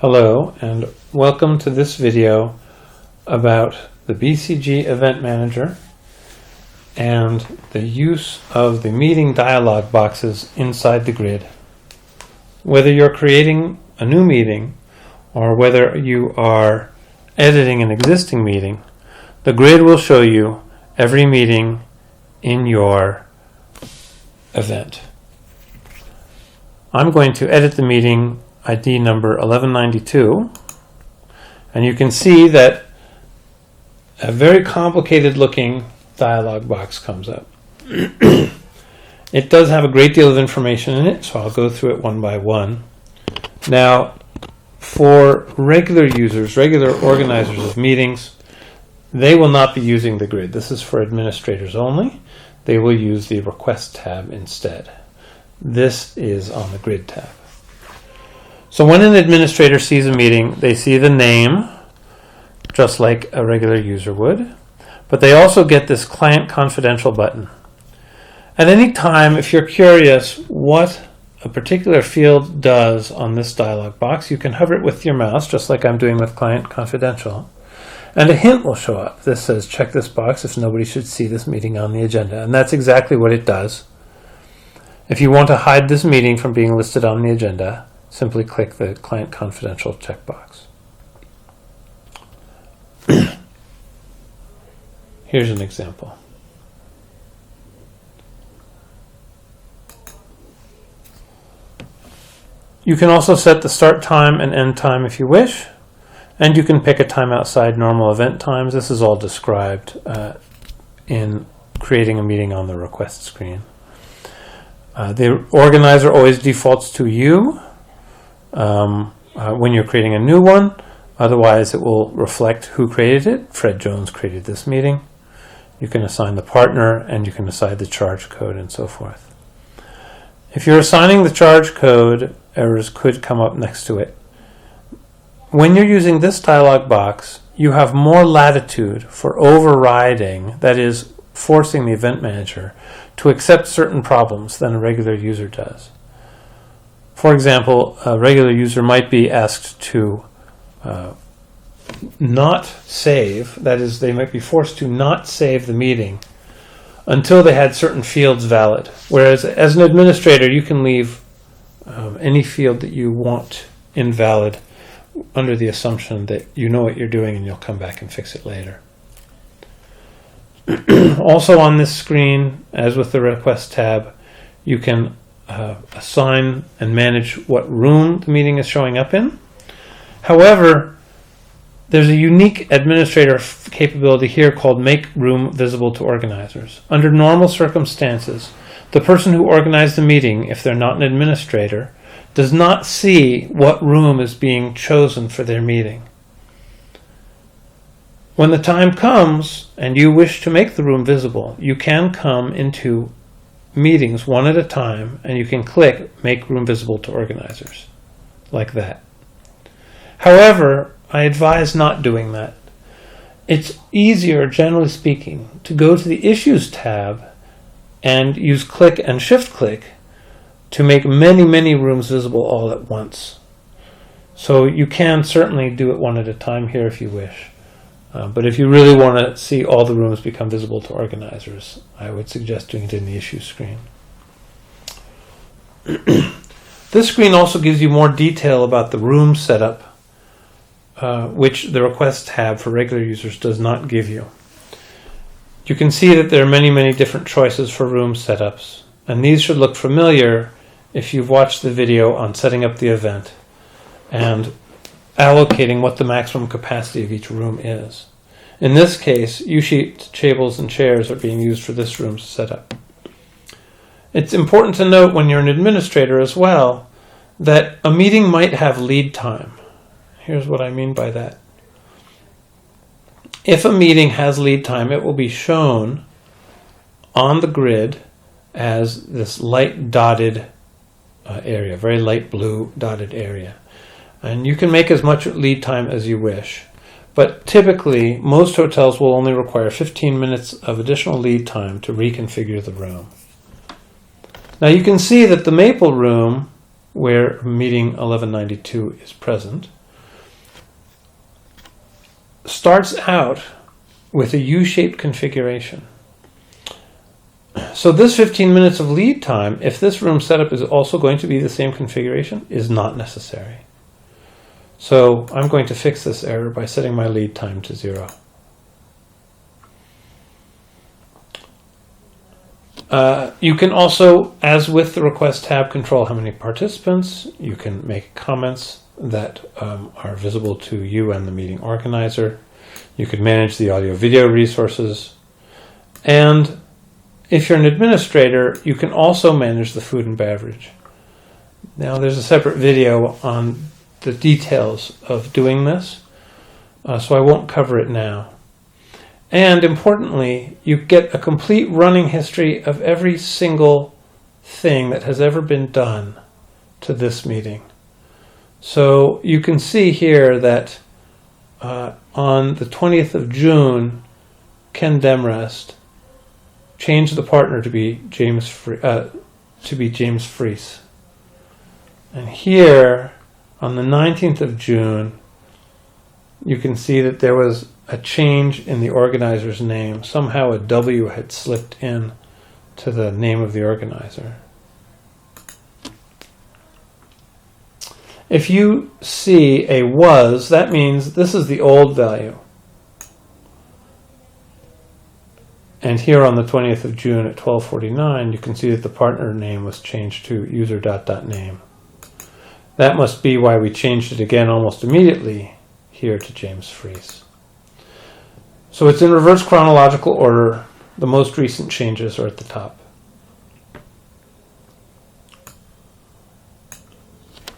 Hello and welcome to this video about the BCG Event Manager and the use of the meeting dialog boxes inside the grid. Whether you're creating a new meeting or whether you are editing an existing meeting, the grid will show you every meeting in your event. I'm going to edit the meeting ID number 1192, and you can see that a very complicated looking dialog box comes up. It does have a great deal of information in it, so I'll go through it one by one. Now, for regular users, regular organizers of meetings, they will not be using the grid. This is for administrators only. They will use the Request tab instead. This is on the Grid tab. So when an administrator sees a meeting, they see the name, just like a regular user would, but they also get this Client Confidential button. At any time, if you're curious what a particular field does on this dialog box, you can hover it with your mouse, just like I'm doing with Client Confidential, and a hint will show up. This says, check this box if nobody should see this meeting on the agenda, and that's exactly what it does. If you want to hide this meeting from being listed on the agenda, simply click the Client Confidential checkbox. Here's an example. You can also set the start time and end time if you wish, and you can pick a time outside normal event times. This is all described in creating a meeting on the request screen. The organizer always defaults to you when you're creating a new one. Otherwise, it will reflect who created it. Fred Jones created this meeting. You can assign the partner, and you can assign the charge code and so forth. If you're assigning the charge code, errors could come up next to it. When you're using this dialog box, you have more latitude for overriding, that is, forcing the event manager to accept certain problems than a regular user does. For example, a regular user might be asked to not save, that is, they might be forced to not save the meeting until they had certain fields valid. Whereas as an administrator, you can leave any field that you want invalid under the assumption that you know what you're doing and you'll come back and fix it later. Also on this screen, as with the Request tab, you can assign and manage what room the meeting is showing up in. However, there's a unique administrator capability here called Make Room Visible to Organizers. Under normal circumstances, the person who organized the meeting, if they're not an administrator, does not see what room is being chosen for their meeting. When the time comes and you wish to make the room visible, you can come into meetings one at a time and you can click Make Room Visible to Organizers, like that. However, I advise not doing that. It's easier, generally speaking, to go to the Issues tab and use click and shift click to make many rooms visible all at once. So you can certainly do it one at a time here if you wish. But if you really want to see all the rooms become visible to organizers, I would suggest doing it in the Issues screen. This screen also gives you more detail about the room setup, which the Request tab for regular users does not give you. You can see that there are many different choices for room setups, and these should look familiar if you've watched the video on setting up the event and allocating what the maximum capacity of each room is. In this case, U-shaped tables and chairs are being used for this room's setup. It's important to note when you're an administrator as well that a meeting might have lead time. Here's what I mean by that. If a meeting has lead time, it will be shown on the grid as this light dotted area, very light blue dotted area. And you can make as much lead time as you wish. But typically, most hotels will only require 15 minutes of additional lead time to reconfigure the room. Now you can see that the Maple room, where meeting 1192 is present, starts out with a U-shaped configuration. So this 15 minutes of lead time, if this room setup is also going to be the same configuration, is not necessary. So I'm going to fix this error by setting my lead time to 0. You can also, as with the request tab, control how many participants. You can make comments that are visible to you and the meeting organizer. You could manage the audio-video resources. And if you're an administrator, you can also manage the food and beverage. Now, there's a separate video on the details of doing this, so I won't cover it now. And importantly, you get a complete running history of every single thing that has ever been done to this meeting. So you can see here that on the 20th of June, Ken Demrest changed the partner to be James Fries. And here, on the 19th of June, you can see that there was a change in the organizer's name. Somehow a W had slipped in to the name of the organizer. If you see a was, that means this is the old value. And here on the 20th of June at 12:49, you can see that the partner name was changed to user.name. That must be why we changed it again almost immediately here to James Fries. So it's in reverse chronological order. The most recent changes are at the top.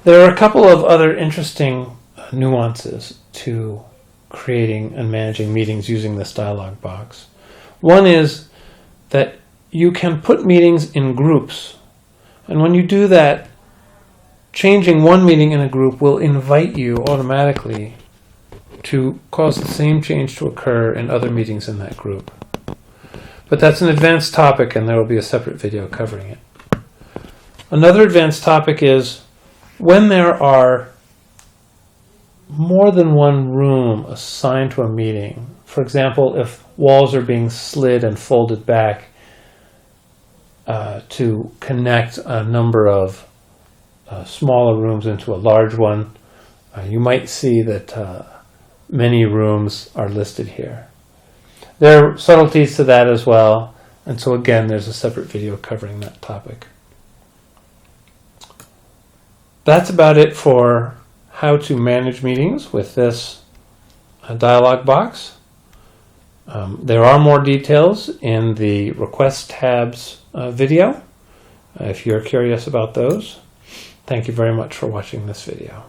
There are a couple of other interesting nuances to creating and managing meetings using this dialog box. One is that you can put meetings in groups. And when you do that, changing one meeting in a group will invite you automatically to cause the same change to occur in other meetings in that group. But that's an advanced topic, and there will be a separate video covering it. Another advanced topic is when there are more than one room assigned to a meeting. For example, if walls are being slid and folded back to connect a number of smaller rooms into a large one, you might see that many rooms are listed here. There are subtleties to that as well, and so again there's a separate video covering that topic. That's about it for how to manage meetings with this dialog box. There are more details in the request tabs video if you're curious about those. Thank you very much for watching this video.